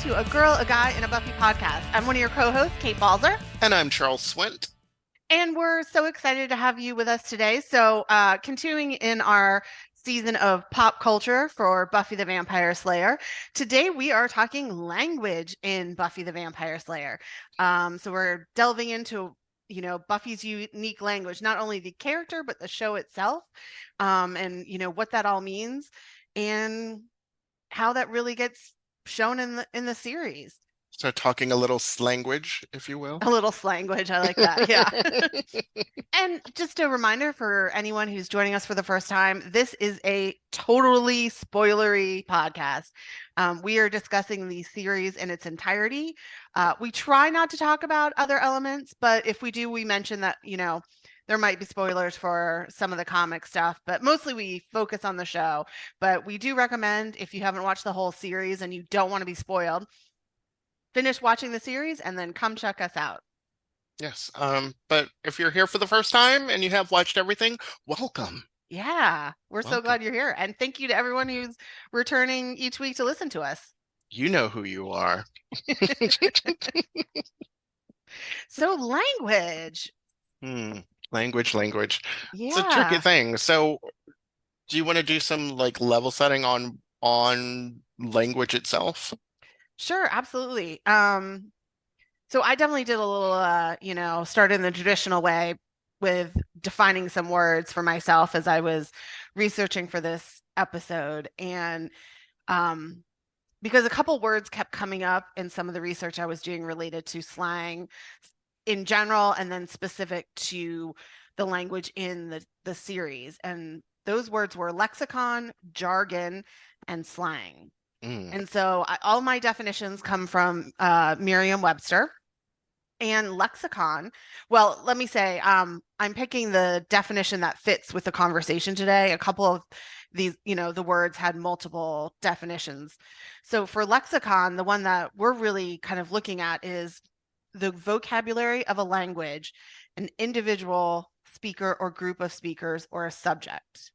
to A Girl, a Guy, and a Buffy podcast. I'm one of your co-hosts, Kate Balzer. And I'm Charles Swint. And we're so excited to have you with us today. So continuing in our season of pop culture for Buffy the Vampire Slayer, today we are talking language in Buffy the Vampire Slayer. So we're delving into Buffy's unique language, not only the character, but the show itself, and what that all means and how that really gets shown in the series. So talking a little slanguage, if you will. A little slanguage, I like that. Yeah. And just a reminder for anyone who's joining us for the first time, this is a totally spoilery podcast. We are discussing the series in its entirety. We try not to talk about other elements, but if we do, we mention that, there might be spoilers for some of the comic stuff, but mostly we focus on the show. But we do recommend, if you haven't watched the whole series and you don't want to be spoiled, finish watching the series and then come check us out. Yes. But if you're here for the first time and you have watched everything, welcome. Yeah, we're so glad you're here. And thank you to everyone who's returning each week to listen to us. You know who you are. So language. Language. Yeah. It's a tricky thing. So do you want to do some like level setting on language itself? Sure, absolutely. So I definitely did a little, start in the traditional way with defining some words for myself as I was researching for this episode. And because a couple words kept coming up in some of the research I was doing related to slang in general, and then specific to the language in the series. And those words were lexicon, jargon, and slang. And so all my definitions come from Merriam-Webster. And lexicon, well, let me say, I'm picking the definition that fits with the conversation today. A couple of these, the words had multiple definitions. So for lexicon, the one that we're really kind of looking at is the vocabulary of a language, an individual speaker or group of speakers, or a subject,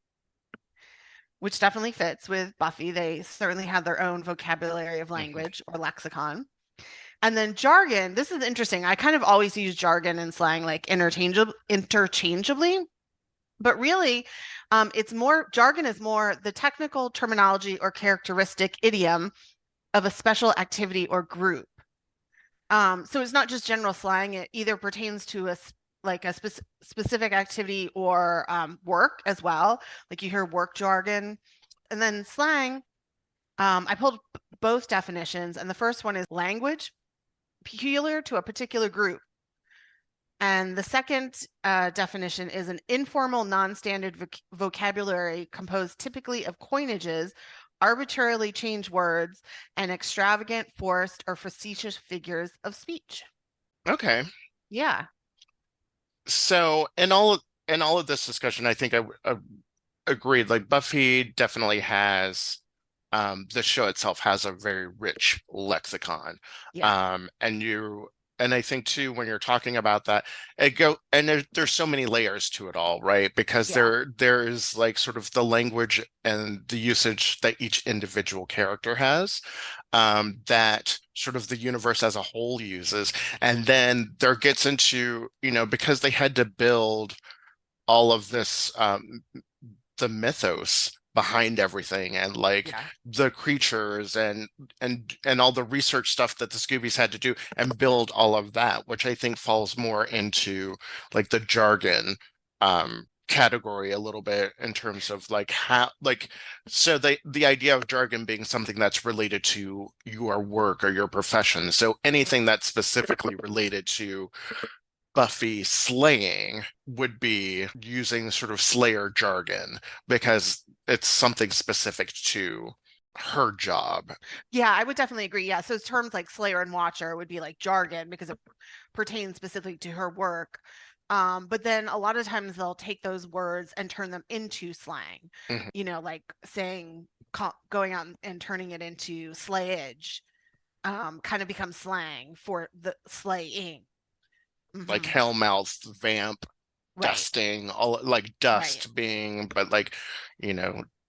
which definitely fits with Buffy. They certainly have their own vocabulary of language or lexicon. And then jargon, this is interesting. I kind of always use jargon and slang like interchangeably, but really jargon is more the technical terminology or characteristic idiom of a special activity or group. So it's not just general slang. It either pertains to a specific activity or work as well. Like you hear work jargon. And then slang, I pulled both definitions. And the first one is language peculiar to a particular group. And the second definition is an informal, non-standard vocabulary composed typically of coinages, arbitrarily changed words, and extravagant, forced, or facetious figures of speech. Okay. Yeah. So in all of this discussion, I think I agreed. Like Buffy definitely has, the show itself has a very rich lexicon. Yeah. And I think too, when you're talking about that, there's so many layers to it all, right? Because there's like sort of the language and the usage that each individual character has, that sort of the universe as a whole uses. And then there gets into, because they had to build all of this, the mythos behind everything, and the creatures and all the research stuff that the Scoobies had to do and build all of that, which I think falls more into like the jargon category a little bit in terms of like how, like, so the idea of jargon being something that's related to your work or your profession. So anything that's specifically related to Buffy slaying would be using sort of Slayer jargon because it's something specific to her job. Yeah, I would definitely agree. Yeah. So terms like Slayer and Watcher would be like jargon because it pertains specifically to her work. But then a lot of times they'll take those words and turn them into slang, like saying, going out and turning it into slayage, kind of becomes slang for the slaying. Like hellmouth, vamp, dusting, all like dust being, but like,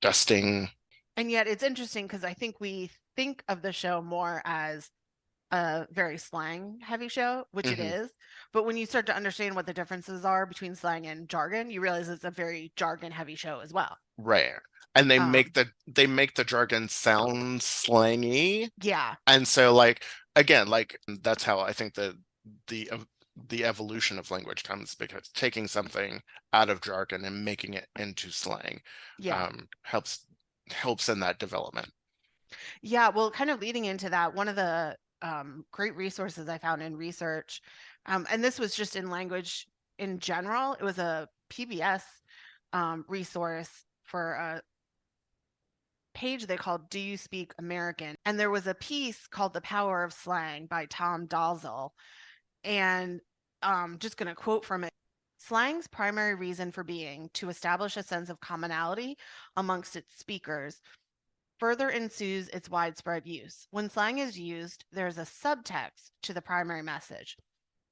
dusting. And yet it's interesting because I think we think of the show more as a very slang heavy show, which it Hmm. is. But when you start to understand what the differences are between slang and jargon, you realize it's a very jargon heavy show as well. Right. And Um, they make the jargon sound slangy. yeah, And so like again, like that's how I think the the evolution of language comes, because taking something out of jargon and making it into slang yeah. helps in that development. Yeah, well, kind of leading into that, one of the great resources I found in research, and this was just in language in general, it was a PBS resource for a page they called Do You Speak American? And there was a piece called The Power of Slang by Tom Dalzell. And just going to quote from it. Slang's primary reason for being to establish a sense of commonality amongst its speakers further ensues its widespread use. When slang is used, there is a subtext to the primary message.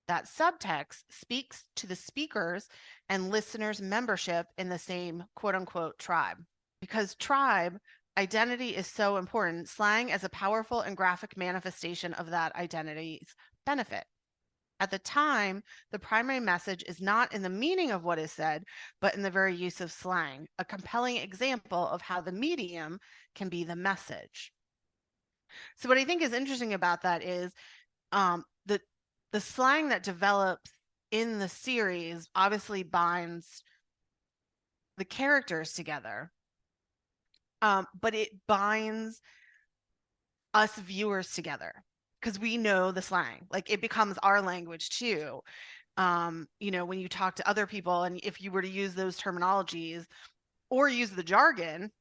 That subtext speaks to the speakers and listeners' membership in the same quote unquote tribe. Because tribe identity is so important, slang as a powerful and graphic manifestation of that identity's benefit. At the time, the primary message is not in the meaning of what is said, but in the very use of slang, a compelling example of how the medium can be the message. So, what I think is interesting about that is the slang that develops in the series obviously binds the characters together, but it binds us viewers together because we know the slang. Like it becomes our language too. When you talk to other people, and if you were to use those terminologies or use the jargon,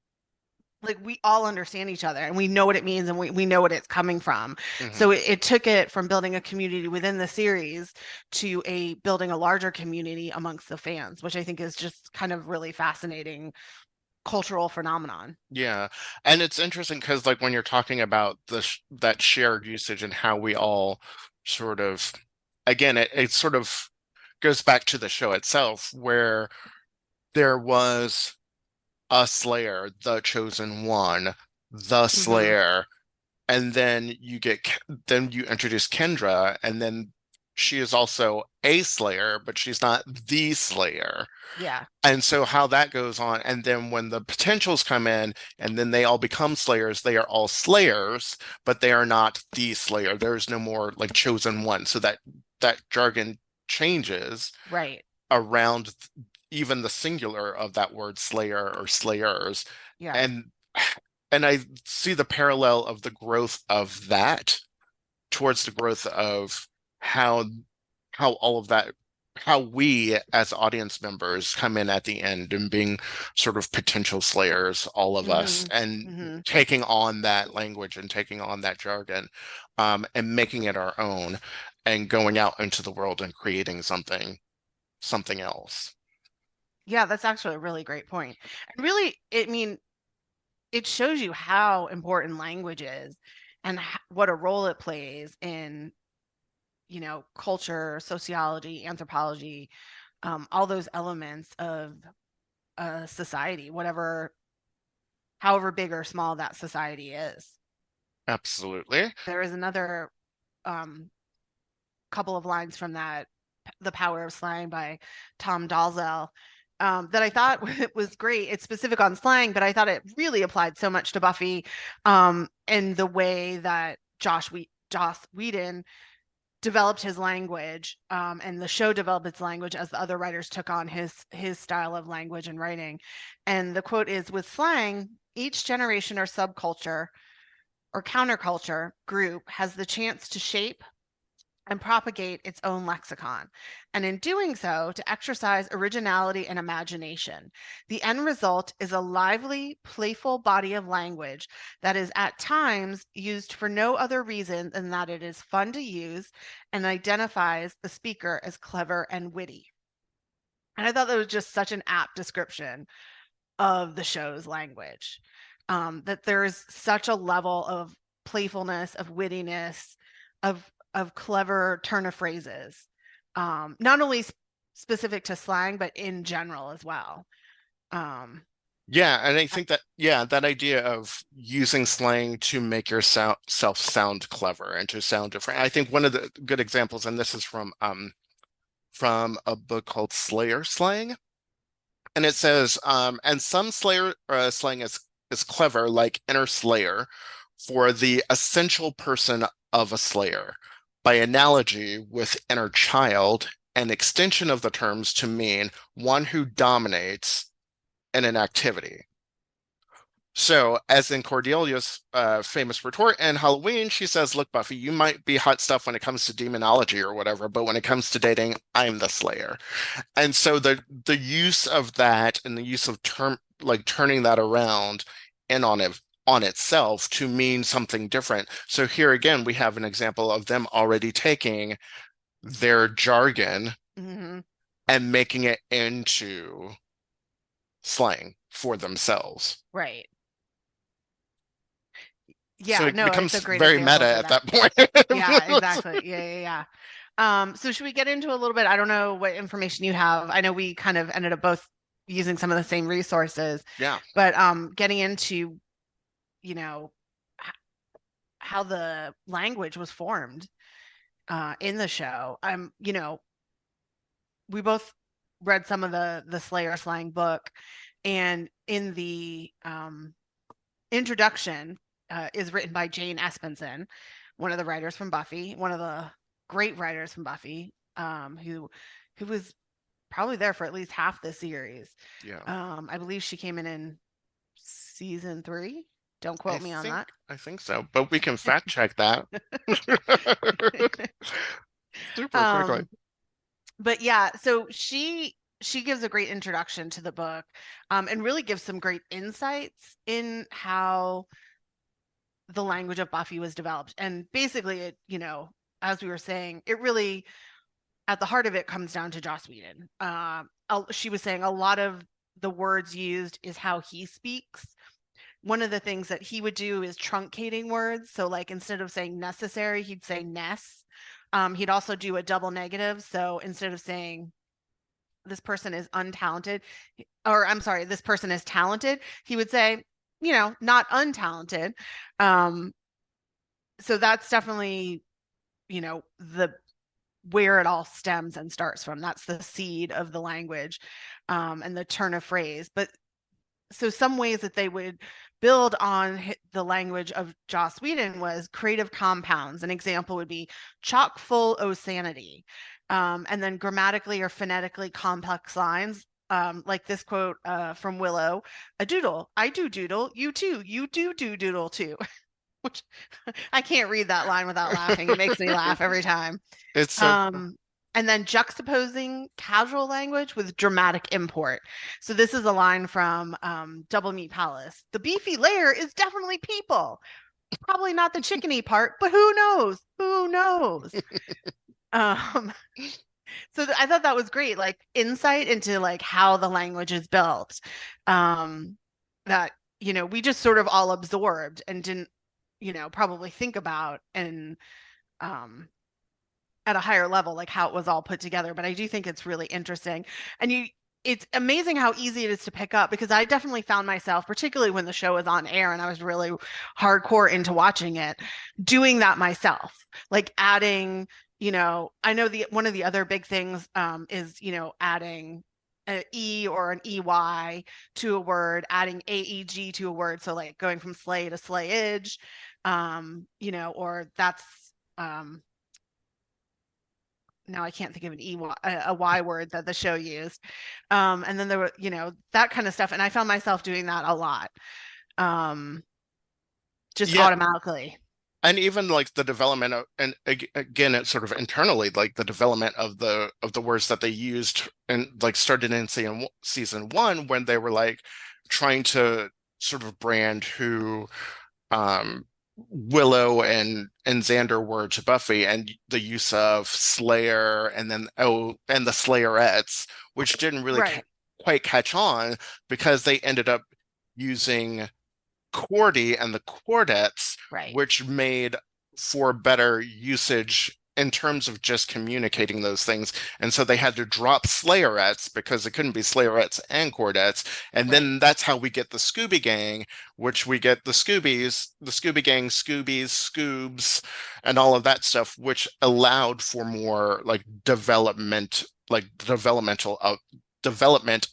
like we all understand each other and we know what it means and we know what it's coming from. Hmm. So it took it from building a community within the series to a building a larger community amongst the fans, which I think is just kind of really fascinating cultural phenomenon. Yeah. And it's interesting because like when you're talking about that shared usage and how we all sort of again it sort of goes back to the show itself, where there was a Slayer, the chosen one, the Hmm. Slayer, and then then you introduce Kendra, and then she is also a Slayer, but she's not the Slayer. Yeah. And so how that goes on, and then when the potentials come in, and then they all become Slayers, they are all Slayers, but they are not the Slayer. There's no more like chosen one. So that jargon changes Right. around even the singular of that word Slayer or Slayers. Yeah. And I see the parallel of the growth of that towards the growth of how all of that, how we as audience members come in at the end and being sort of potential slayers, all of us, Hmm. and Hmm. taking on that language and taking on that jargon, and making it our own, and going out into the world and creating something else. Yeah, that's actually a really great point. And really, I mean, it shows you how important language is and what a role it plays in, culture, sociology, anthropology, all those elements of a society, however big or small that society is. Absolutely. There is another um, couple of lines from that, The Power of Slang by Tom Dalzell, that I thought was great. It's specific on slang, but I thought it really applied so much to Buffy, and the way that Joss Whedon developed his language, and the show developed its language as the other writers took on his style of language and writing. And the quote is, with slang, each generation or subculture or counterculture group has the chance to shape and propagate its own lexicon, and in doing so, to exercise originality and imagination. The end result is a lively, playful body of language that is at times used for no other reason than that it is fun to use and identifies the speaker as clever and witty. And I thought that was just such an apt description of the show's language. That there's such a level of playfulness, of wittiness, of clever turn of phrases, not only specific to slang, but in general as well. Um, Yeah, and I think that that idea of using slang to make yourself sound clever and to sound different. I think one of the good examples, and this is from a book called Slayer Slang, and it says and some Slayer slang is clever, like inner Slayer, for the essential person of a Slayer, by analogy with inner child, an extension of the terms to mean one who dominates in an activity. So, as in Cordelia's famous retort in Halloween, she says, "Look, Buffy, you might be hot stuff when it comes to demonology or whatever, but when it comes to dating, I'm the Slayer." And so the use of that and the use of term like turning that around and on itself to mean something different. So here again, we have an example of them already taking their jargon Hmm. and making it into slang for themselves. Right. So Yeah, it no, it's a becomes great very meta example for at that. that point. Yeah, exactly. Yeah, yeah, yeah. So should we get into a little bit? I don't know what information you have. I know we kind of ended up both using some of the same resources, Yeah. but getting into, you know, h- how the language was formed in the show. We both read some of the Slayer slang book, and in the introduction is written by Jane Espenson, one of the writers from Buffy, one of the great writers from Buffy, who was probably there for at least half the series. Yeah. I believe she came in season 3. Don't I quote me on think that. I think so, but we can fact check that super quickly. um, but yeah, so she gives a great introduction to the book, and really gives some great insights in how the language of Buffy was developed. And basically, as we were saying, it really, at the heart of it, comes down to Joss Whedon. She was saying a lot of the words used is how he speaks. One of the things that he would do is truncating words. So, like, instead of saying necessary, he'd say ness. He'd also do a double negative. So instead of saying this person is untalented, or I'm sorry, this person is talented, he would say, not untalented. Um, so that's definitely, the where it all stems and starts from. That's the seed of the language, and the turn of phrase. But so some ways that they would build on the language of Joss Whedon was creative compounds. An example would be chock full o sanity, and then grammatically or phonetically complex lines. Like this quote from Willow: "A doodle, I do doodle, you too, you do doodle too." Which I can't read that line without laughing. It makes me laugh every time. It's so Um, and then juxtaposing casual language with dramatic import. So this is a line from Double Meat Palace. "The beefy layer is definitely people. Probably not the chickeny part, but who knows? Who knows?" Um, so I thought that was great, like insight into like how the language is built. Um, that we just sort of all absorbed and didn't probably think about, and um at a higher level, like how it was all put together. But I do think it's really interesting. And it's amazing how easy it is to pick up, because I definitely found myself, particularly when the show was on air and I was really hardcore into watching it, doing that myself, like adding, I know the one of the other big things is, adding an E or an EY to a word, adding AEG to a word. So like going from slay to slayage, or that's um now I can't think of an a Y word that the show used. And then there were, that kind of stuff. And I found myself doing that a lot, um, just yeah, automatically. and even like the development of, and again, it's sort of internally, like the development of the words that they used and like started in season one, when they were like trying to sort of brand who um Willow and Xander were to Buffy, and the use of Slayer and then and the Slayerettes, which didn't really Right, quite catch on because they ended up using Cordy and the Chordettes, right. which made for better usage in terms of just communicating those things. And so they had to drop Slayerettes because it couldn't be Slayerettes and Chordettes. And Right. then that's how we get the Scooby Gang, which we get the Scoobies, the Scooby Gang, Scoobies, Scoobs, and all of that stuff, which allowed for more like development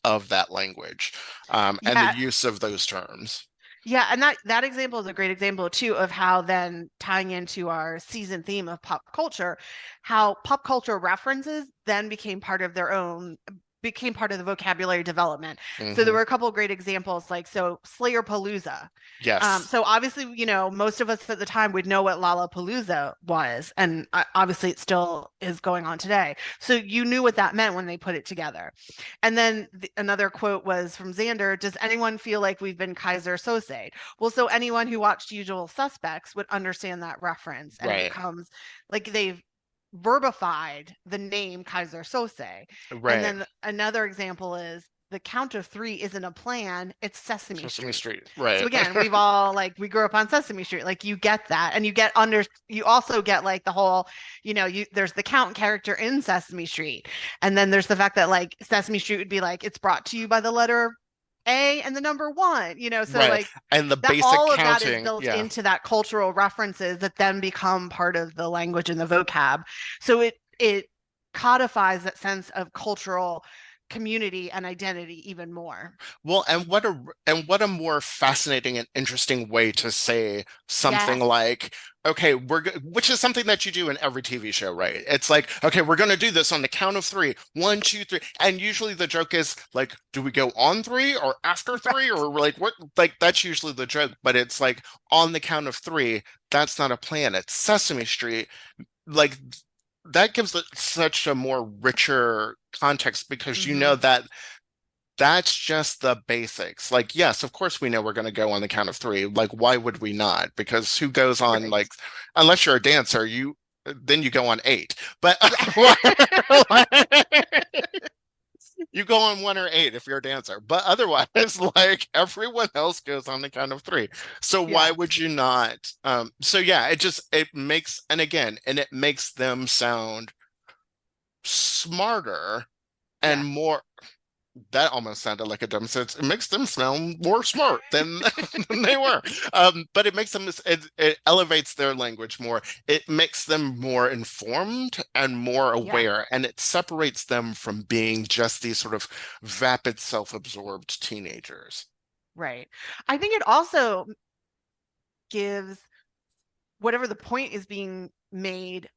of that language, and the Yeah. use of those terms. Yeah, and that example is a great example too of how then tying into our season theme of pop culture, how pop culture references then became part of the vocabulary development. So there Hmm. were a couple of great examples, like so Slayer Palooza. Yes. So obviously, most of us at the time would know what Lollapalooza was, and obviously it still is going on today. So you knew what that meant when they put it together. And then another quote was from Xander, does anyone feel like we've been Kaiser Sose? Well, so anyone who watched Usual Suspects would understand that reference, and it Right. becomes like they've verbified the name Kaiser Sose. And Right. then another example is the count of three isn't a plan, it's Sesame Sesame Street. Street. So Right. again, we've all like we grew up on Sesame Street. Like you get that. And you also get like the whole, there's the count character in Sesame Street. And then there's the fact that like Sesame Street would be like, it's brought to you by the letter A and the number one, so Right. like And the that basic all of that is counting. built Yeah. into that cultural references that then become part of the language and the vocab. So it codifies that sense of cultural community and identity even more. Well, and what a more fascinating and interesting way to say something Yes. like, okay, which is something that you do in every TV show, right? It's like, okay, we're going to do this on the count of three. One, two, three. And usually the joke is like, do we go on three or after three Right. or like what? Like that's usually the joke, but it's like on the count of three. That's not a plan. It's Sesame Street. Like that gives it such a more richer context because you know Mm-hmm. that that's just the basics. Like, yes, of course we know we're going to go on the count of three. Like, why would we not? Because who goes on Right. like, unless you're a dancer, you then you go on eight. But Right. you go on one or eight if you're a dancer. But otherwise, like everyone else goes on the count of three. So why Yeah. would you not? So yeah, it makes and again, and it makes them sound smarter and Yeah. more that almost sounded like a dumb sentence. It makes them sound more smart than, than they were. But it makes them, it elevates their language more. It makes them more informed and more Yeah. aware, and it separates them from being just these sort of vapid, self-absorbed teenagers. Right. I think it also gives whatever the point is being made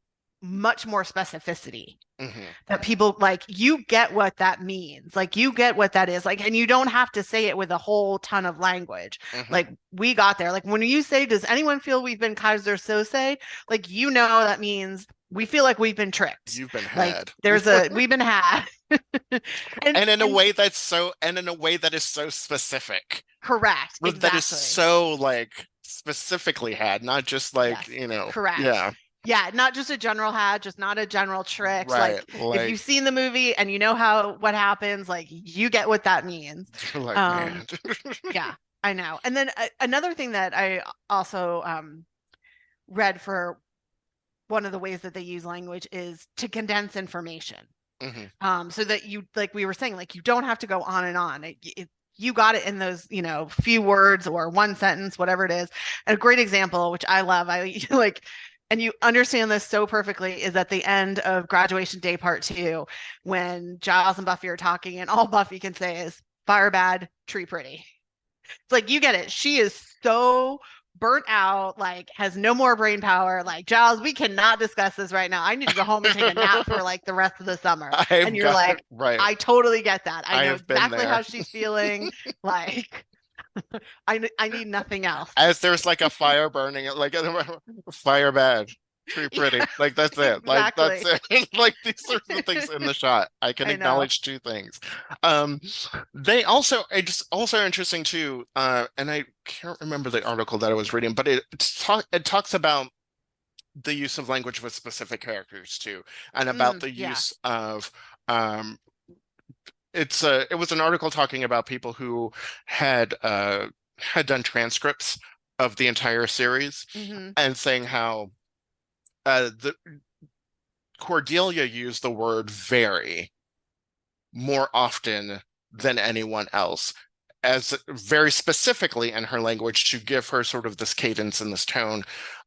much more specificity, Hmm. that people like you get what that means, like you get what that is like, and you don't have to say it with a whole ton of language. Hmm. Like we got there, like when you say does anyone feel we've been Kaiser Sose, like that means we feel like we've been tricked, You've been like had. we've been had. and And in a and way that's so, and in a way that is so specific. correct, That is exactly. so like specifically had, not just like, Yes, correct. yeah. Yeah, not just a general hat, just not a general trick. Right. Like if Like you've seen the movie and you know what happens, like you get what that means. you're like, man. Um, yeah, I know. And then another thing that I also read for one of the ways that they use language is to condense information. Hmm. So that you, like we were saying, like you don't have to go on and on. You got it in those, few words or one sentence, whatever it is. And a great example, which I love, I like, and you understand this so perfectly, is at the end of Graduation Day Part Two, when Giles and Buffy are talking, and all Buffy can say is "fire bad, tree pretty." It's like you get it. She is so burnt out, like has no more brain power. Like, Giles, we cannot discuss this right now. I need to go home and take a nap for like the rest of the summer. And I've you're got like, right. I totally get that. I I know have been exactly how there. she's feeling. Like, I need nothing else. As there's like a fire burning, like fire bad, tree Yeah, pretty. Like that's it. Like that's exactly. it. Like these are the things in the shot. I can I know. acknowledge two things. Um, they also it's also interesting too. And I can't remember the article that I was reading, but it talks about the use of language with specific characters too, and about the Yeah. use of um it was an article talking about people who had done transcripts of the entire series Hmm. and saying how uh the Cordelia used the word very more often than anyone else, as very specifically in her language to give her sort of this cadence and this tone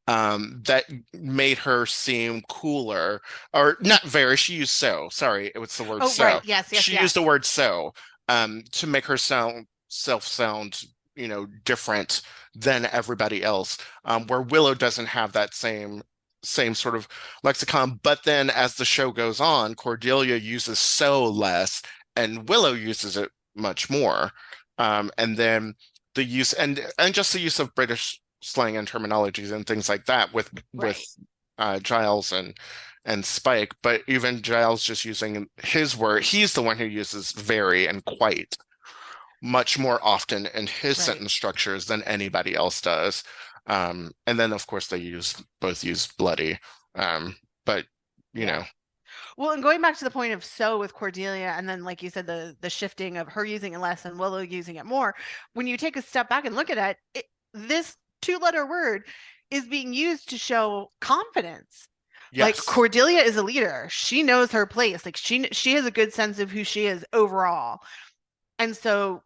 that made her seem cooler. Or not very, she used so. Sorry, it was the word Oh, so. right. Yes, yes, She used the yes. word so to make her sound, different than everybody else. Where Willow doesn't have that same sort of lexicon. But then as the show goes on, Cordelia uses so less and Willow uses it much more. And then the use and just the use of British slang and terminologies and things like that with Right. Giles and Spike, but even Giles just using his word, he's the one who uses very and quite much more often in his Right. sentence structures than anybody else does. And then of course they both use bloody. But you Yeah. know, Well, and going back to the point of so with Cordelia, and then like you said, the shifting of her using it less and Willow using it more. When you take a step back and look at this two-letter word is being used to show confidence. Like yes, Cordelia is a leader. She knows her place. Like she has a good sense of who she is overall. And so,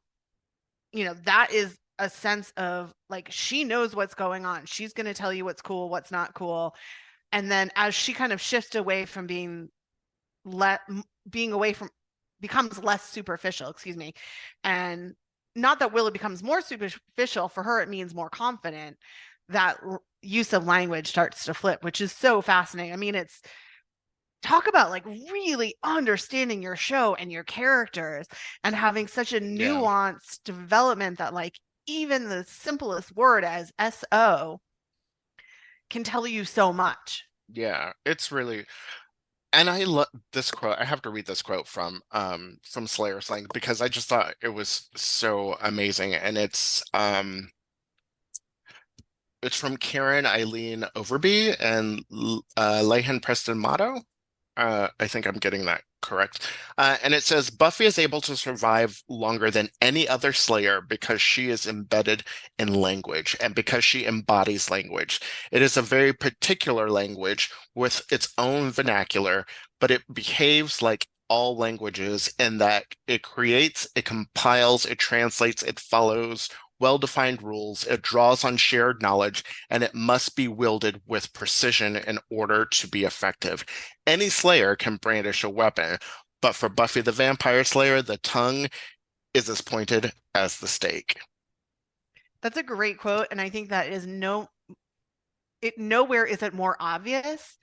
that is a sense of like she knows what's going on. She's going to tell you what's cool, what's not cool. And then as she kind of shifts away from let being away from becomes less superficial, excuse me. And not that Willow becomes more superficial, for her it means more confident. That use of language starts to flip, which is so fascinating. I mean, it's talk about like really understanding your show and your characters and having such a yeah, nuanced development that like even the simplest word as SO can tell you so much. yeah. It's really and I love this quote. I have to read this quote from Slayer Slang because I just thought it was so amazing. And it's from Karen Eileen Overby and Leighton Preston Motto. I think I'm getting that correct. And it says Buffy is able to survive longer than any other Slayer because she is embedded in language and because she embodies language. It is a very particular language with its own vernacular, but it behaves like all languages in that it creates, it compiles, it translates, it follows well-defined rules, it draws on shared knowledge, and it must be wielded with precision in order to be effective. Any Slayer can brandish a weapon, but for Buffy the Vampire Slayer, the tongue is as pointed as the stake. That's a great quote, and I think that is nowhere is it more obvious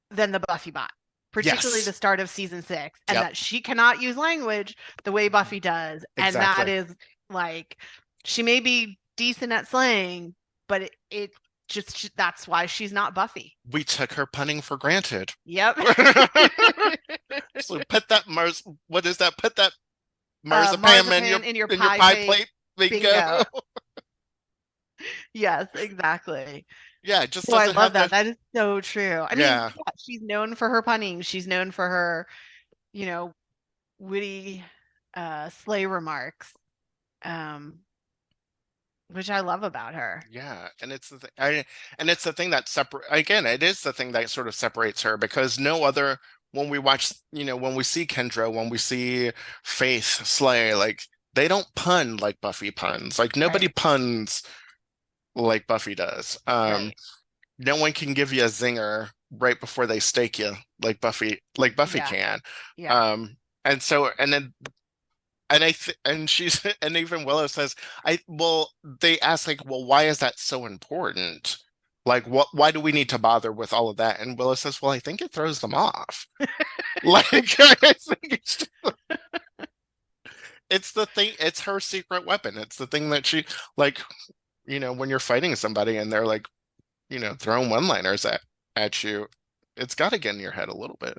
than the Buffy bot, particularly the Yes. start of season 6, and Yep. that she cannot use language the way Buffy does. And that Exactly. is like, she may be decent at slang, but it just, that's why she's not Buffy. We took her punning for granted. Yep. So put that Mars, what is that? Put that marzipan in Marzipan in your your pie pie plate. plate. Bingo. Bingo. Yes, exactly. Yeah, it just Oh, I doesn't love have that. to. That is so true. I mean, Yeah. yeah, she's known for her punning. She's known for her, you know, witty sleigh remarks, um, which I love about her. Yeah, and and it's the thing that separate again, it is the thing that sort of separates her because no other when we watch, when we see Kendra, when we see Faith slay, like they don't pun like Buffy puns. Like nobody Right. puns like Buffy does. Right. No one can give you a zinger right before they stake you like Buffy Yeah. can. Yeah. Um, and so and then and I th and she's and even Willow says, they ask like, well, why is that so important? Like why do we need to bother with all of that? And Willow says, well, I think it throws them off. Like I think it's the thing, it's her secret weapon. It's the thing that she like, when you're fighting somebody and they're like, throwing one-liners at you, it's gotta get in your head a little bit.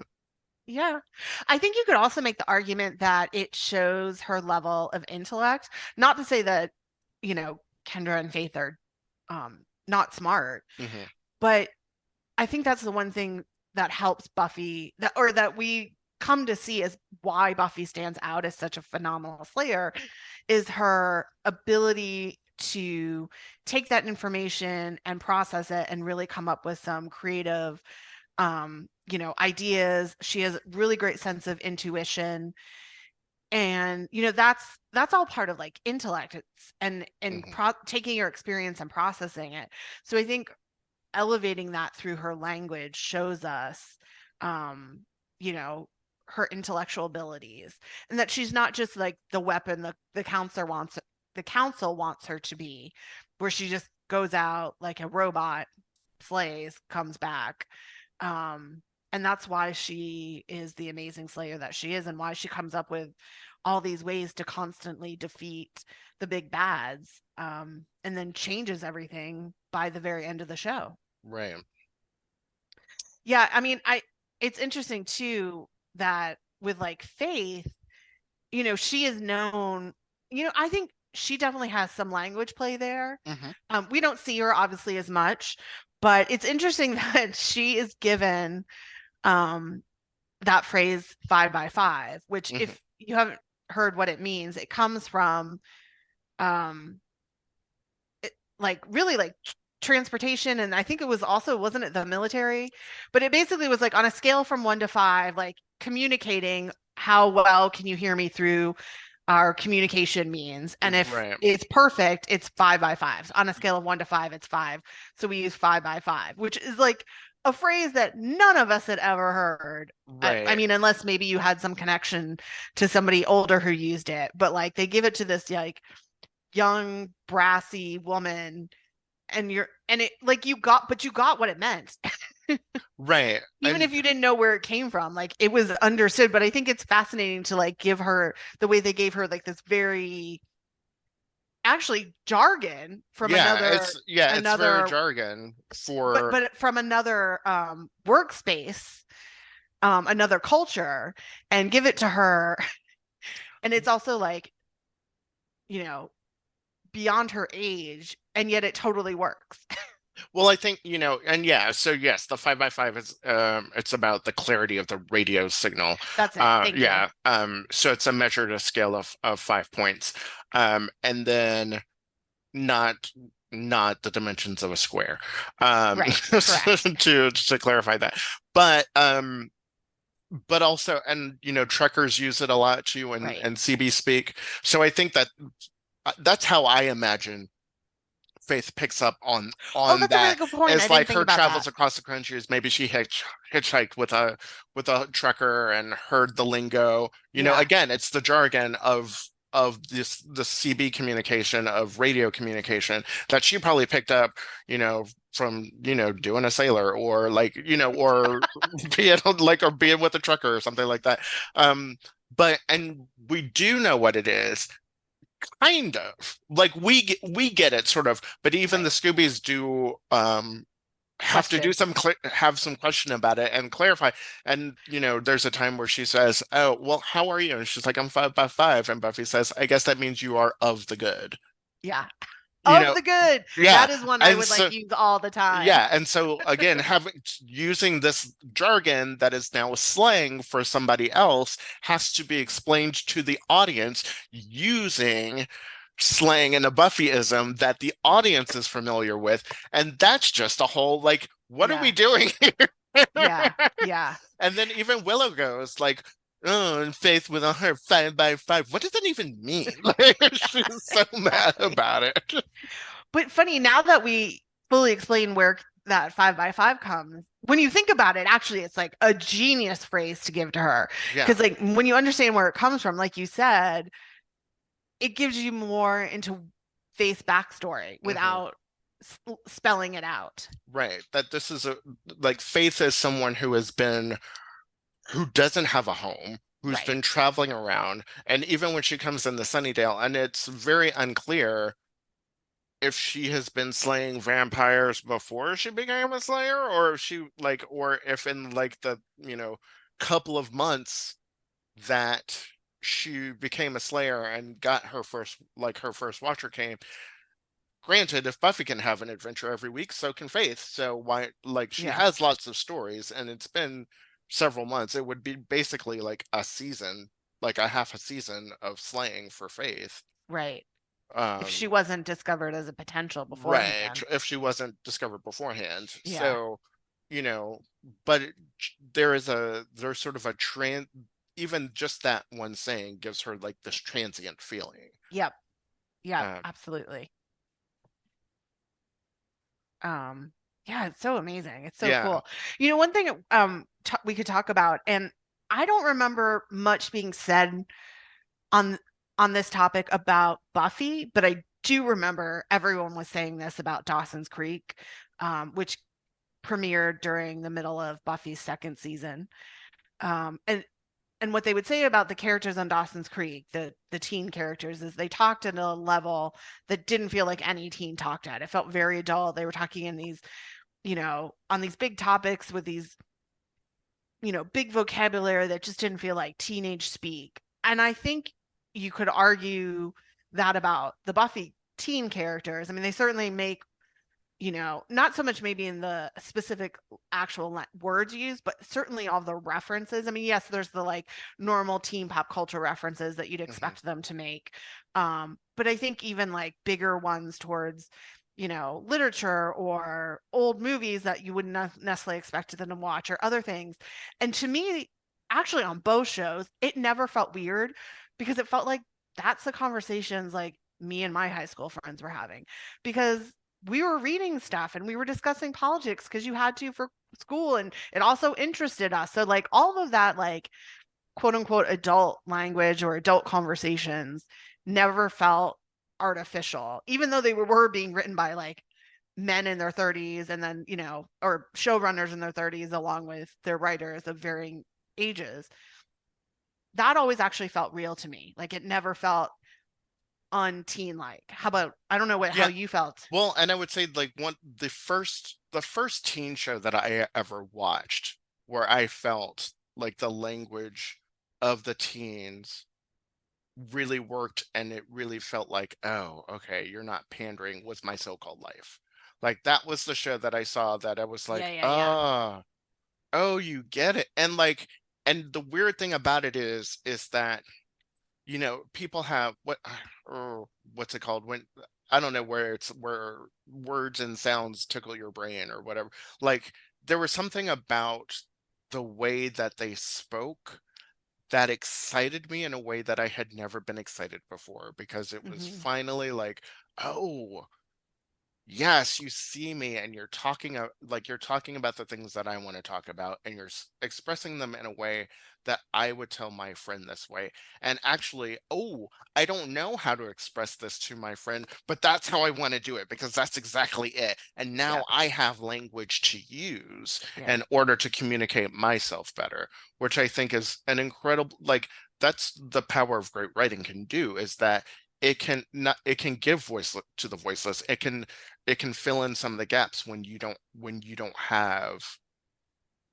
Yeah. I think you could also make the argument that it shows her level of intellect. Not to say that, Kendra and Faith are not smart, Hmm. but I think that's the one thing that helps Buffy that we come to see as why Buffy stands out as such a phenomenal slayer is her ability to take that information and process it and really come up with some creative ideas. She has really great sense of intuition. And that's all part of like intellect. It's and Hmm. taking your experience and processing it. So I think elevating that through her language shows us um you know her intellectual abilities, and that she's not just like the weapon the council wants her to be, where she just goes out like a robot, slays, comes back. um and that's why she is the amazing slayer that she is, and why she comes up with all these ways to constantly defeat the big bads, and then changes everything by the very end of the show. Right. Yeah, I mean, it's interesting too that with like Faith, she is known, I think she definitely has some language play there. Hmm. We don't see her obviously as much, but it's interesting that she is given um that phrase 5 by 5, which Hmm. if you haven't heard what it means, it comes from um like really like transportation, and I think it was also, wasn't it the military, but it basically was like on a scale from 1 to 5, like communicating how well can you hear me through our communication means, and if Right. it's perfect, it's 5 by 5. On a scale of 1 to 5, it's 5, so we use 5 by 5, which is like a phrase that none of us had ever heard. I Right. mean, unless maybe you had some connection to somebody older who used it, but like they give it to this like young brassy woman, and it like you got what it meant. Right. Even And if you didn't know where it came from, like it was understood. But I think it's fascinating to like give her the way they gave her like this very actually jargon from it's very another jargon but for. from another workspace, another culture, and give it to her. And it's also like, you know beyond her age, and yet it totally works. Well, I think, and yeah, so yes, the 5 by 5 is it's about the clarity of the radio signal. That's it, thank you. Yeah. So it's a measured a scale of 5 points. And then not not the dimensions of a square. Right, correct. To clarify that. But but also, and truckers use it a lot too, Right. and CB speak. So I think that that's how I imagine Faith picks up Oh, on that's a really that. good point. I As didn't like think her about that. travels across the country, is maybe she hitchhiked with a trucker and heard the lingo. Yeah. Again, it's the jargon of the CB communication, of radio communication, that she probably picked up, from doing a sailor, or like, or being with a trucker or something like that. Um, and we do know what it is. Kind of like we get it sort of, but even the Right. Scoobies do have to do Question. have some question about it and clarify. And there's a time where she says, "Oh, well, how are you?" And she's like, "I'm 5 by 5." And Buffy says, "I guess that means you are of the good." Yeah. You Of know, the good. yeah. That is one I And would like so use all the time. yeah, and so again, using this jargon that is now slang for somebody else has to be explained to the audience using slang and a Buffyism that the audience is familiar with, and that's just a whole like, what are we Yeah. doing here? Yeah. Yeah. And then even Willow goes like, "Oh, and Faith with her 5 by 5." What does that even mean? Like, she's so mad Exactly. about it. But funny, now that we fully explain where that 5 by 5 comes, when you think about it, actually, it's like a genius phrase to give to her. Yeah. Because, like, when you understand where it comes from, like you said, it gives you more into Faith's backstory Hmm. without spelling it out. Right. That this is a like Faith is someone who doesn't have a home, who's Right. been traveling around, and even when she comes in the Sunnydale, and it's very unclear if she has been slaying vampires before she became a slayer, or if she like, or if in like the, couple of months that she became a slayer and got her first watcher came. Granted, if Buffy can have an adventure every week, so can Faith. So why, like, she Yeah. has lots of stories, and it's been several months. It would be basically like a season, like a half a season of slaying for Faith. Right. If she Um, wasn't discovered as a potential right, beforehand. if she wasn't discovered beforehand. Yeah. So, you know, but there's sort of a even just that one saying gives her like this transient feeling. Yep. Yep. Um, Absolutely. Um, yeah, it's so amazing. It's so yeah. cool. One thing we could talk about, and I don't remember much being said on on this topic about Buffy, but I do remember everyone was saying this about Dawson's Creek, which premiered during the middle of Buffy's second season. And what they would say about the characters on Dawson's Creek, the teen characters, is they talked at a level that didn't feel like any teen talked at. It felt very adult. They were talking in these, on these big topics with these, big vocabulary that just didn't feel like teenage speak. And I think you could argue that about the Buffy teen characters. I mean, they certainly make, not so much maybe in the specific actual words used, but certainly all the references. I mean, yes, there's the like normal teen pop culture references that you'd Hmm. expect them to make. But I think even like bigger ones towards, literature or old movies that you wouldn't necessarily expect them to watch or other things. And to me, actually on both shows, it never felt weird because it felt like that's the conversations like me and my high school friends were having because we were reading stuff and we were discussing politics because you had to for school and it also interested us. So like all of that like quote unquote adult language or adult conversations never felt artificial, even though they were being written by like men in their 30s and then, or showrunners in their 30s along with their writers of varying ages. That always actually felt real to me. Like it never felt unteen like. How about I don't know how Yeah. you felt. Well, and I would say like the first teen show that I ever watched where I felt like the language of the teens really worked and it really felt like, oh, okay, you're not pandering with My So-Called Life. Like that was the show that I saw that I was Yeah, like, yeah, yeah. ah, oh, you get it. And the weird thing about it is that people have or what's it called when I don't know where words and sounds tickle your brain or whatever. Like there was something about the way that they spoke that excited me in a way that I had never been excited before because it was Hmm. finally like, oh, yes, you see me and you're talking about the things that I want to talk about and you're expressing them in a way that I would tell my friend this way. And actually, oh, I don't know how to express this to my friend, but that's how I want to do it because that's exactly it. And Yeah, now I have language to use yeah, in order to communicate myself better, which I think is an incredible, like, that's the power of great writing can do is that it can give voice to the voiceless. It can fill in some of the gaps when you don't have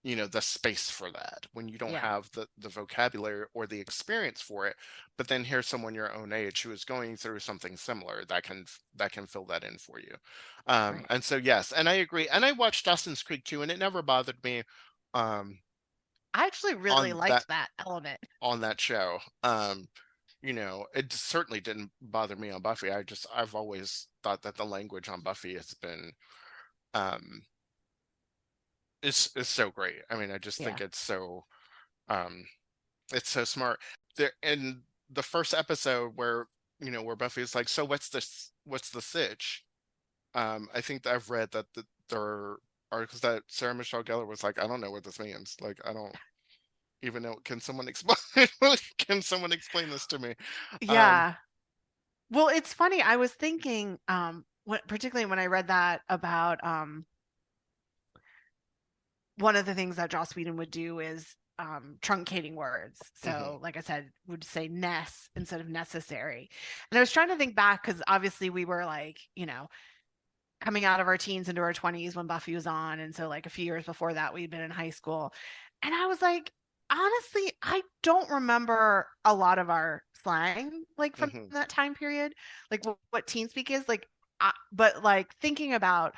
the space for that, when you don't yeah, have the vocabulary or the experience for it. But then here's someone your own age who is going through something similar that can fill that in for you. right. And so yes, and I agree, and I watched Dawson's Creek too, and it never bothered me um I actually really on that liked that element. on that show. It certainly didn't bother me on Buffy. I've always thought that the language on Buffy has been um is so great. I mean, I just think Yeah. um it's so smart. There in the first episode where Buffy's like, so what's the sitch? I think that I've read that there are articles that Sarah Michelle Gellar was like, I don't know what this means. Like, I don't even know. Can someone explain can someone explain this to me? Um, Yeah. Well, it's funny. I was thinking, particularly when I read that about one of the things that Joss Whedon would do is truncating words. mhm, So, like I said, would say ness instead of necessary. And I was trying to think back because obviously we were like, coming out of our teens into our 20s when Buffy was on. And so, like, a few years before that, we'd been in high school. And I was like, honestly, I don't remember a lot of our slang, like, from mhm, that time period, like, what teen speak is. Like, but, like, thinking about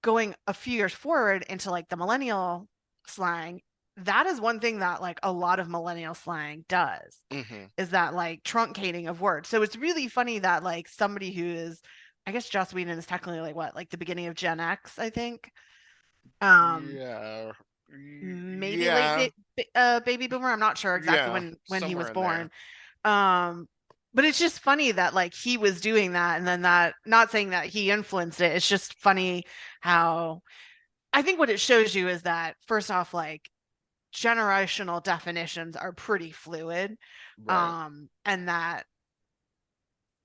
going a few years forward into, like, the millennial slang, that is one thing that, like, a lot of millennial slang does mhm. is that, like, truncating of words. So it's really funny that, like, somebody who is, I guess Joss Whedon is technically like what, like the beginning of Gen X, I think. Um, Yeah. maybe late Yeah. baby boomer. I'm not sure exactly Yeah. when he was Somewhere in there. born. Um, but it's just funny that like he was doing that and then that not saying that he influenced it. It's just funny how I think what it shows you is that first off, like generational definitions are pretty fluid. Right. And that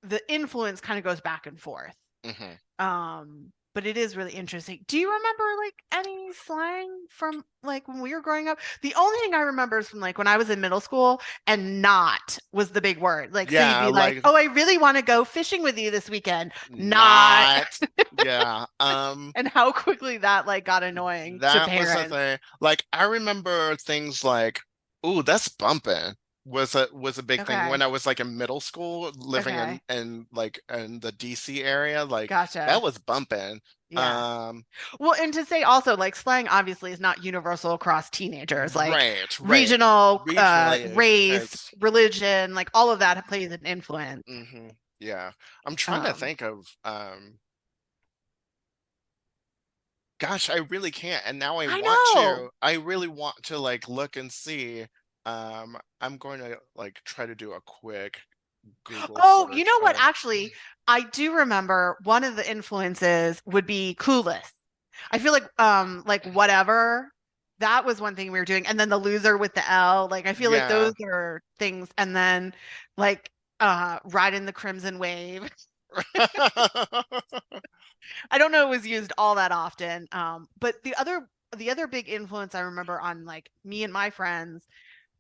the influence kind of goes back and forth. Hmm. But it is really interesting. Do you remember like any slang from like when we were growing up? The only thing I remember is from like when I was in middle school and not was the big word. Like so you'd Yeah, be like, like "Oh, I really want to go fishing with you this weekend." Not. not. Yeah. And how quickly that like got annoying to That was the parents. thing. Like I remember things like, "Ooh, that's bumping." Was a big thing Okay. when I was like in middle school, living Okay. in like in the DC area. Like that Gotcha. was bumping. Yeah. Um, Well, and to say also like slang obviously is not universal across teenagers. Like right, right. regional Regionally, race, it's religion, like all of that plays an influence. yeah. I'm trying to Um, think of gosh, I really can't. And now I know. I really want to like look and see. I'm going to like try to do a quick Google Oh, you search know what? of Actually, I do remember one of the influences would be Clueless. I feel like whatever. That was one thing we were doing. And then the loser with the L. Like I feel like yeah. those are things. And then like Ride in the Crimson Wave. I don't know it was used all that often. But the other big influence I remember on like me and my friends,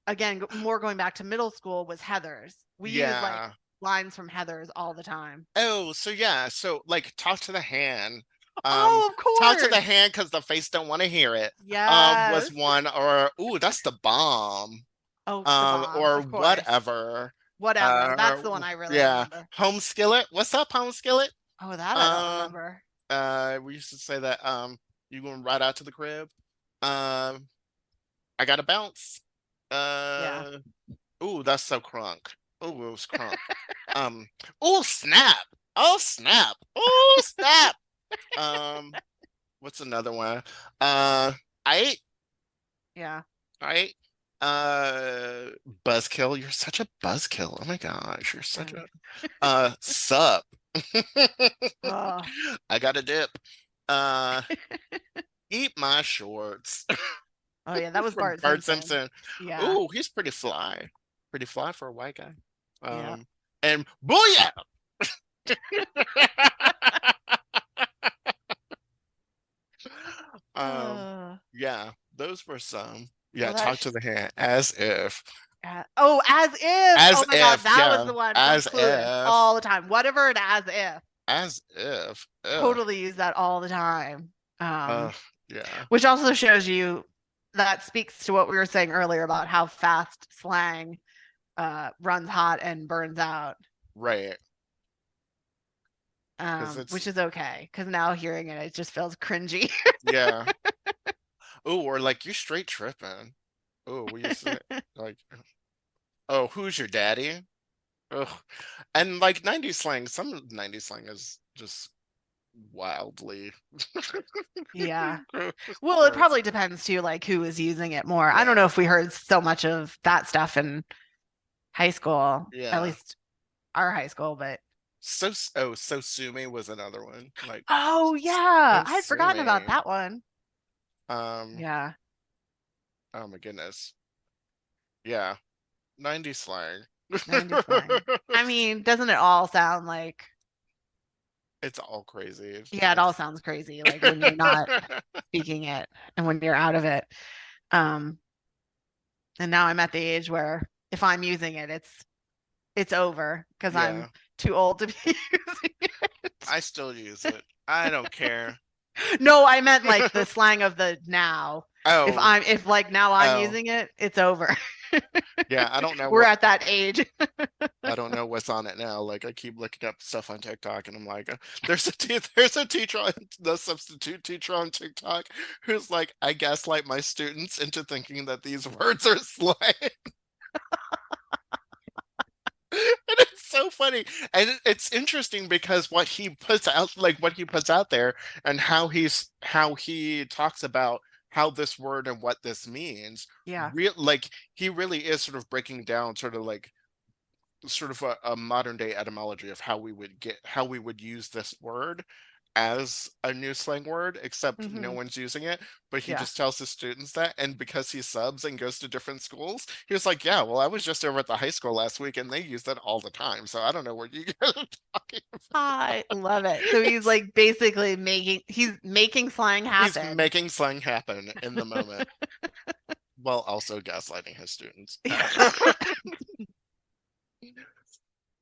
again, more going back to middle school, was Heather's. We use like Yeah. lines from Heather's all the time. Oh, so yeah, so like talk to the hand. Um, Oh, of talk to course. the hand because the face don't want to hear it. Was Yes. one or ooh, that's the bomb. Oh, the bomb, Or of course. whatever. Whatever. That's the one I really Yeah, remember. home skillet. What's up, home skillet? Oh, that I don't Um, remember. we used to say that you going right out to the crib. Um, I gotta bounce. Yeah. Uh, ooh, that's so crunk. Ooh, it was crunk. Um, ooh, snap. Oh, snap. Oh, snap. Um, what's another one? I Yeah. I buzzkill. You're such a buzzkill. Oh my gosh, you're such Um, a sup. oh. I got a dip. Uh, eat my shorts Oh yeah, that was from Bart Bart Simpson. Simpson. Yeah. Ooh, he's pretty fly. Pretty fly for a white guy. Yeah. And booyah! um, Uh, yeah, those were some. Yeah, well, that talk to the hand as if. oh, as if. As Oh my God, if, that was yeah. the one from As Clueless if. all the time. Whatever and as if. As if. Ugh. Totally use that all the time. Uh, yeah. Which also shows you that speaks to what we were saying earlier about how fast slang runs hot and burns out. Right. Because Which it's is okay because now hearing it, it just feels cringy. yeah. Oh, or like you straight tripping. Oh, we used to like, oh, who's your daddy? Oh, and like 90s slang, some 90s slang is just wildly Yeah. Well, it gross. probably depends too, like who is using it more. I don't know Yeah. if we heard so much of that stuff in high school, at Yeah. least our high school, but So sue me was another one. Like oh yeah, so I had sue forgotten about me. that one. Um, Yeah, oh my goodness. Yeah. 90s slang. 90s slang. I mean, doesn't it all sound like It's all crazy. yeah, it all sounds crazy like when you're not speaking it and when you're out of it. Um, and now I'm at the age where if I'm using it, it's over because I'm Yeah, too old to be using it. I still use it. I don't care. No, I meant like the slang of the now. Oh, If like now I'm oh, using it, it's over. yeah, I don't know We're what at that age. I don't know what's on it now. Like I keep looking up stuff on TikTok and I'm like, there's a teacher on the substitute teacher on TikTok who's like, I gaslight my students into thinking that these words are slang. And it's so funny. And it's interesting because what he puts out there and how he talks about how this word and what this means, Yeah. he really is sort of breaking down sort of a modern day etymology of how we would use this word as a new slang word, except no Hmm. one's using it. But he Yeah. just tells his students that, and because he subs and goes to different schools, he was like, "Yeah, well, I was just over at the high school last week, and they use that all the time. So I don't know what you guys are talking I about." love it. So he's like basically he's making slang He's happen. making slang happen in the moment, while also gaslighting his students.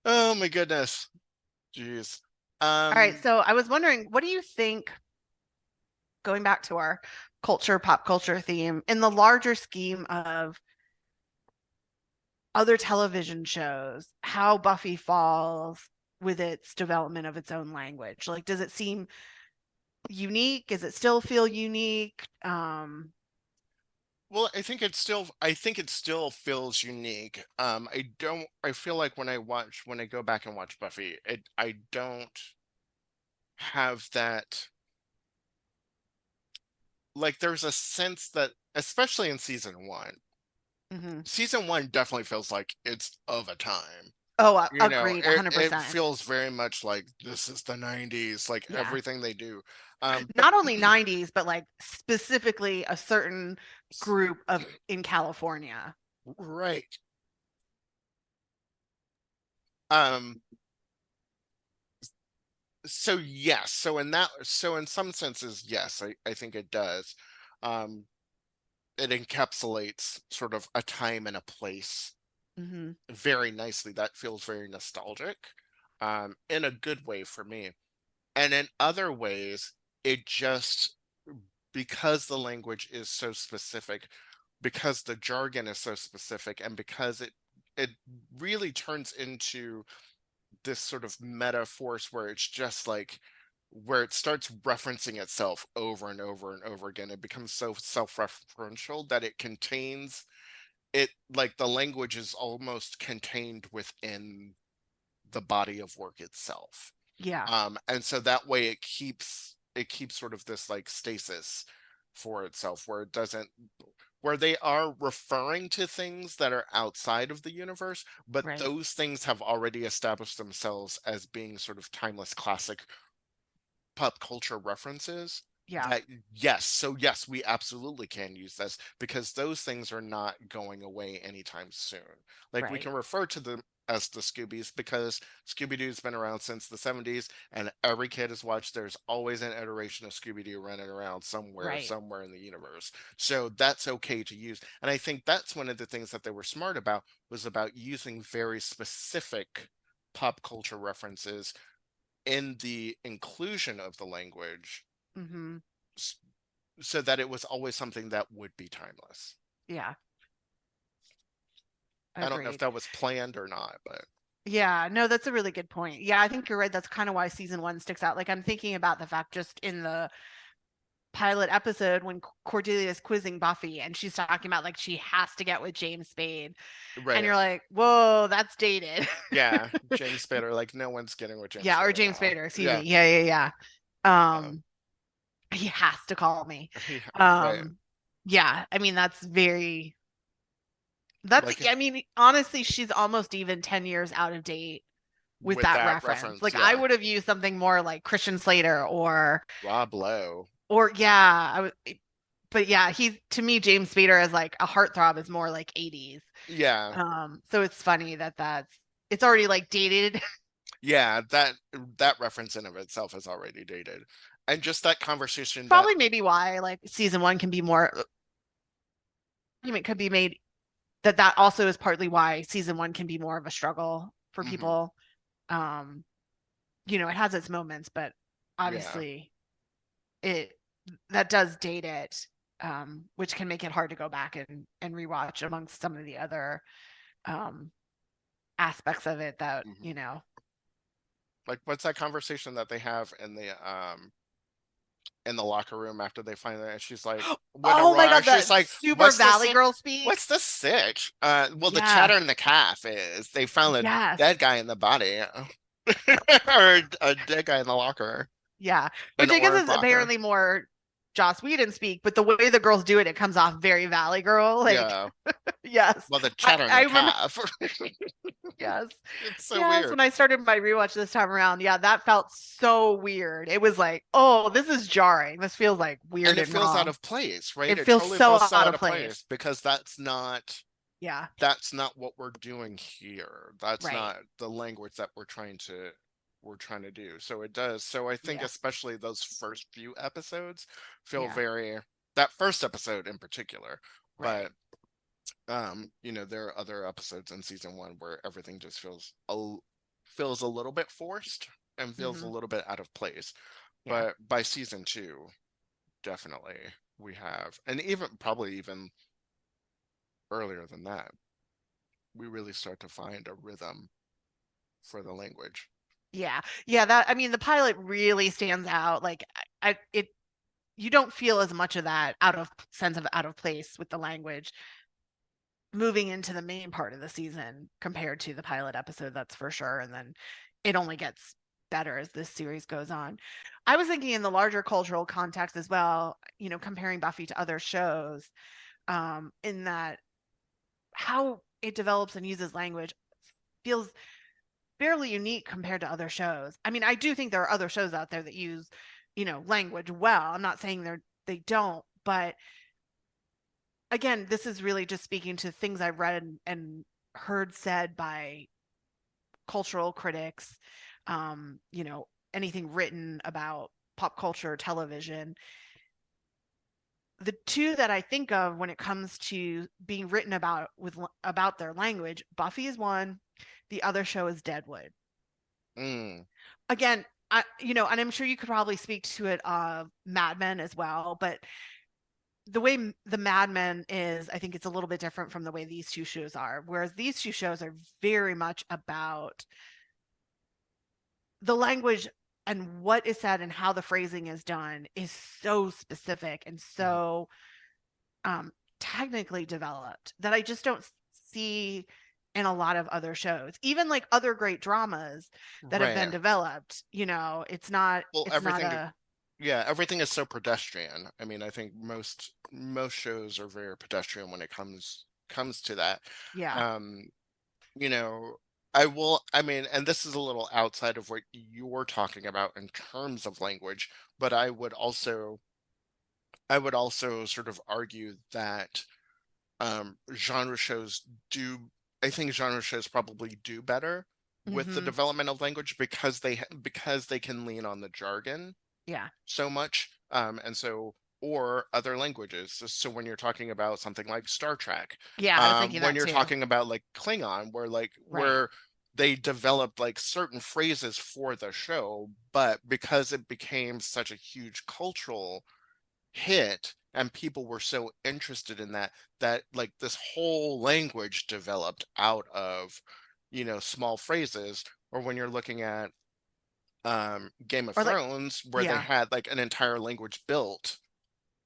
Oh my goodness, jeez. All right. Um, So I was wondering, what do you think, going back to our pop culture theme, in the larger scheme of other television shows, how Buffy falls with its development of its own language? Like, does it seem unique? Does it still feel unique? Well, I think it still feels unique. I feel like when I go back and watch Buffy, I don't have that, like there's a sense that, especially in Mhm. season one definitely feels like it's of a time. Oh, You know, agreed, it 100%. feels very much like this is the 90s, like Yeah. everything they do. But Not only 90s, but like specifically a certain group of in California. right. Um, so yes, so in some senses, yes, I think it does. Um, it encapsulates sort of a time and a place Hmm. very nicely. That feels very nostalgic, in a good way for me. And in other ways, it just, because the language is so specific, because the jargon is so specific, and because it really turns into this sort of meta force where it's just like, where it starts referencing itself over and over and over again. It becomes so self-referential that it contains it, like the language is almost contained within the body of work itself. Yeah, And so that way it keeps sort of this like stasis for itself, where it doesn't, where they are referring to things that are outside of the universe, but right. those things have already established themselves as being sort of timeless classic pop culture references. Yeah, That, yes, so yes, we absolutely can use this because those things are not going away anytime soon. Like, we right, can refer to them as the Scoobies because Scooby-Doo's been around since the 70s, and every kid has watched. There's always an iteration of Scooby-Doo running around right. somewhere in the universe. So that's okay to use. And I think that's one of the things that they were smart about, was about using very specific pop culture references in the inclusion of the language, Hmm. so that it was always something that would be timeless. Yeah, I don't know if agreed. that was planned or not, but Yeah, no, that's a really good point. Yeah, I think you're right. That's kind of why season one sticks out. Like I'm thinking about the fact just in the pilot episode when Cordelia's quizzing Buffy and she's talking about like she has to get with James Spade. And right. you're like, whoa, that's dated. Yeah, James Spader, like no one's getting with James Yeah, or Spader James now. Spader, excuse Yeah. me. Yeah. Uh, Um, he has to call me. yeah, right. Um, yeah, I mean that's Like I mean, honestly, she's almost even 10 years out of date with with that that reference. reference, Like I yeah. would have used something more like Christian Slater Rob Lowe. or yeah, I would but yeah, he's to me James Spader as like a heartthrob is more like 80s. Yeah. So it's funny that it's already like dated. Yeah, that reference in of itself is already dated. And just that conversation that, Probably maybe why like season 1 can be more argument could be made that also is partly why season 1 can be more of a struggle for mhm, people. Um, it has its moments, but yeah. obviously it that does date it, which can make it hard to go back and rewatch amongst some of the other um aspects of it that, Mhm. Like, what's that conversation that they have in the in the locker room after they find her, and she's like, with Oh my Aurora, God, she's the like, super "What's this? Valley Girl speak. What's this sitch?" Well, the Yeah. chatter in the calf is they found a Yes. dead guy in the body, or a dead guy in the locker, Yeah. in Which I guess Aura's is locker. apparently more Joss Whedon speak, but the way the girls do it, it comes off very Valley Girl. Like, Yeah. yes. Well, the I, chatter in I the remember, calf. yes. It's so Yes. weird. When I started my rewatch this time around, yeah, that felt so weird. It was like, oh, this is jarring. This feels like And weird it and feels out wrong. of place, right? It It feels totally so feels so out out of of place. place because Yeah. that's not what we're doing here. That's Right. not the language that we're trying to do. So it does. So I think Yeah. especially those first few episodes feel Yeah. very, that first episode in particular. Right. But there are other episodes in season one where everything just feels a little bit forced and feels a Hmm. little bit out of place. Yeah. But by season two, definitely we have, and even probably even earlier than that, we really start to find a rhythm for the language. Yeah. Yeah. That, I mean, the pilot really stands out. Like, it, you don't feel as much of that out of sense of out of place with the language moving into the main part of the season compared to the pilot episode, that's for sure. And then it only gets better as this series goes on. I was thinking in the larger cultural context as well, comparing Buffy to other shows, in that how it develops and uses language feels fairly unique compared to other shows. I mean, I do think there are other shows out there that use, language well. I'm not saying they don't, but again, this is really just speaking to things I've read and heard said by cultural critics, anything written about pop culture, television. The two that I think of when it comes to being written about their language, Buffy is one, the other show is Deadwood. Mm, Again, and I'm sure you could probably speak to it Mad Men as well, but the way the Mad Men is, I think it's a little bit different from the way these two shows are. Whereas these two shows are very much about the language and what is said and how the phrasing is done is so specific and mhm. so um, technically developed that I just don't see in a lot of other shows. Even like other great dramas that have been Right. developed, Well, it's not everything, a yeah, everything is so pedestrian. I mean, I think most shows are very pedestrian when it comes to that. yeah. Um, you know, I mean, and this is a little outside of what you're talking about in terms of language, but I would also sort of argue that genre shows do I think genre shows probably do better with the Hmm. development of language because they can lean on the jargon Yeah. so much, and so, or other languages. So when you're talking about something like Star Trek, Yeah, I was thinking when that you're too. talking about like Klingon, where Right. they developed like certain phrases for the show, but because it became such a huge cultural hit and people were so interested in that like this whole language developed out of small phrases. Or when you're looking at Game of Or like, Thrones, where they yeah. had like an entire language built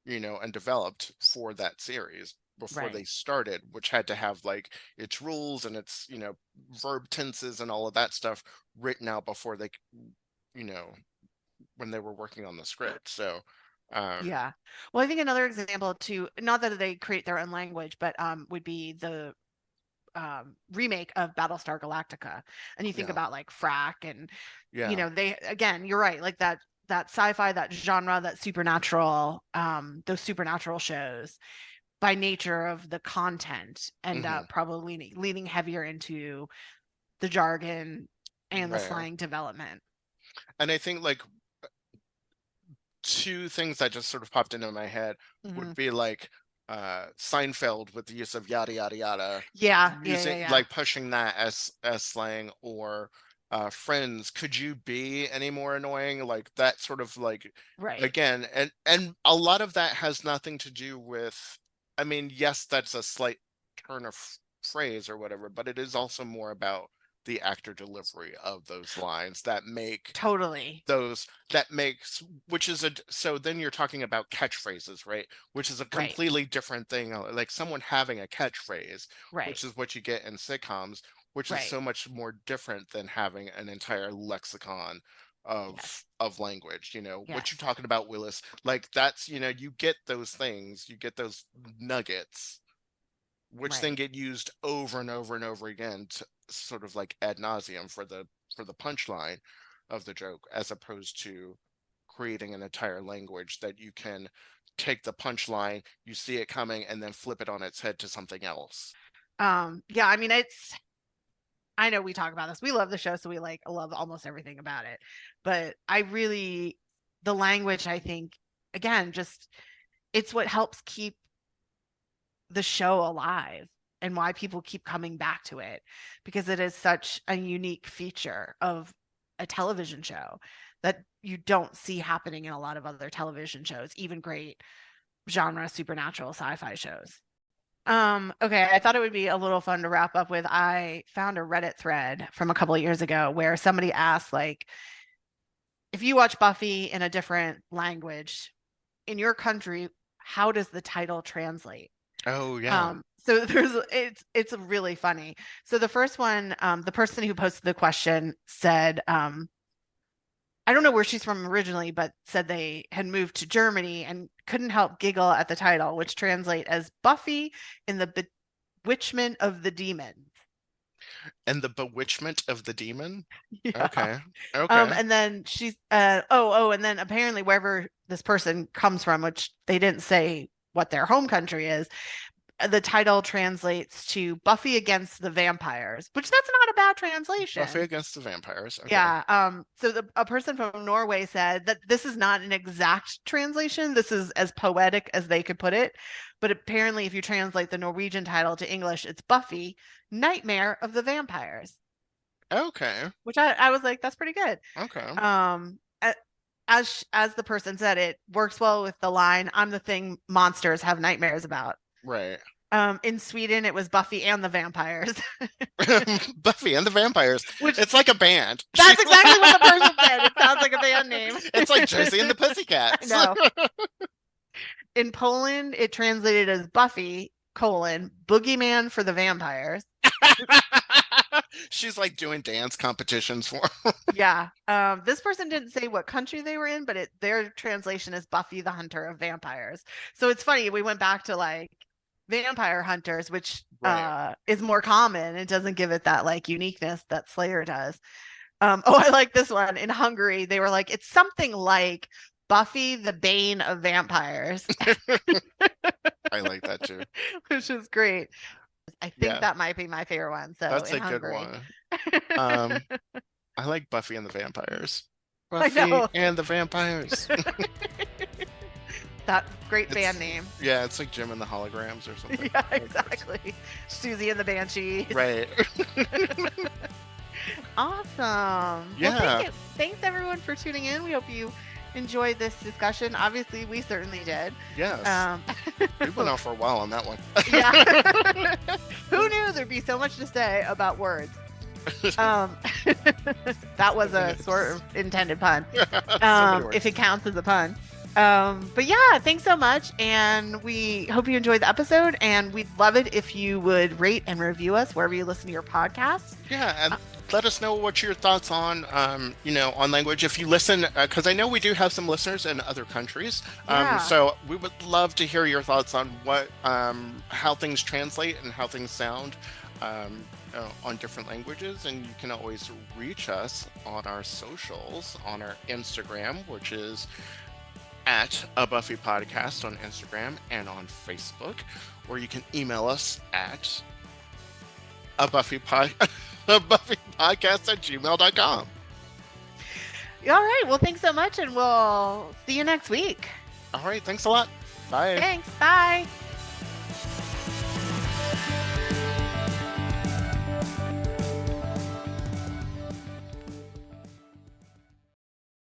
and developed for that series before they Right. started, which had to have like its rules and its verb tenses and all of that stuff written out before they you know when they were working on the script. So um Yeah. Well, I think another example too, not that they create their own language, but would be the remake of Battlestar Galactica. And you think yeah, about like frack and yeah. they again, you're right, like that sci-fi, that genre, that supernatural, those supernatural shows by nature of the content end Hmm. up probably leaning heavier into the jargon and the Right. slang development. And I think like two things that just sort of popped into my head Hmm. would be like Seinfeld with the use of yada yada yada, Yeah, yeah, yeah, using yeah. like pushing that as slang, or Friends, could you be any more annoying? Like that sort of like, Right. again, and a lot of that has nothing to do with, I mean, yes, that's a slight turn of phrase or whatever, but it is also more about the actor delivery of those lines that make Totally. those that makes which is a so then you're talking about catchphrases, right? Which is a Right. completely different thing, like someone having a catchphrase, Right. which is what you get in sitcoms, which is Right. so much more different than having an entire lexicon Yes. of language. What you're Yes. talking about, Willis, like that's, you get those things, you get those nuggets, which then Right. get used over and over and over again to sort of like ad nauseum for the punchline of the joke, as opposed to creating an entire language that you can take the punchline, you see it coming, and then flip it on its head to something else. Yeah, I mean, I know we talk about this. We love the show, so we like love almost everything about it. But the language, I think, again, just it's what helps keep the show alive and why people keep coming back to it, because it is such a unique feature of a television show that you don't see happening in a lot of other television shows, even great genre supernatural sci-fi shows. Okay, I thought it would be a little fun to wrap up with. I found a Reddit thread from a couple of years ago where somebody asked, like, if you watch Buffy in a different language in your country, how does the title translate? Oh yeah. So it's really funny. So the first one, the person who posted the question said, I don't know where she's from originally, but said they had moved to Germany and couldn't help giggle at the title, which translate as Buffy in the Bewitchment of the Demons. And the bewitchment of the demon. Yeah. Okay. Okay. And then she's and then apparently wherever this person comes from, which they didn't say what their home country is, the title translates to Buffy Against the Vampires, which that's not a bad Buffy translation. against the vampires. Okay. Yeah. So a person from Norway said that this is not an exact translation. This is as poetic as they could put it. But apparently, if you translate the Norwegian title to English, it's Buffy, Nightmare of the Vampires, Okay. which I was like, that's pretty good. Okay. As the person said, it works well with the line, "I'm the thing monsters have nightmares about." Right. In Sweden, it was Buffy and the Vampires, Buffy and the Vampires. which It's like a band. that's exactly what the person said. It sounds like a band name. It's like Josie and the I Pussycats. know. In Poland, it translated as Buffy, boogeyman for the vampires. She's like doing dance competitions for Yeah. This person didn't say what country they were in, but their translation is Buffy the Hunter of Vampires. So it's funny, we went back to like vampire hunters, which right. is more common. It doesn't give it that like uniqueness that Slayer does. I like this one. In Hungary, they were like, it's something like Buffy the Bane of Vampires, I like that too. which is great. I think Yeah, that might be my favorite one. So that's in a good Hungary. one. Um, I like Buffy and the Vampires. I Buffy know. and the Vampires. That great It's band name. yeah, it's like Jim and the Holograms or something. Yeah, exactly. Susie and the Banshees. Right. Awesome. Well, Yeah. thanks everyone for tuning in. We hope you enjoyed this discussion. Obviously, we certainly did. Yes. We went off for a while on that one. Yeah. Who knew there'd be so much to say about words? Um, that was a sort of intended pun. If it counts as a pun. But yeah, thanks so much. And we hope you enjoyed the episode. And we'd love it if you would rate and review us wherever you listen to your podcasts. Yeah, and let us know what your thoughts on, on language. If you listen, because I know we do have some listeners in other countries. Yeah. So we would love to hear your thoughts on how things translate and how things sound on different languages. And you can always reach us on our socials, on our Instagram, which is at a Buffy podcast on Instagram and on Facebook, or you can email us at a Buffy podcast at gmail.com. All right. Well, thanks so much. And we'll see you next week. All right. Thanks a lot. Bye. Thanks. Bye.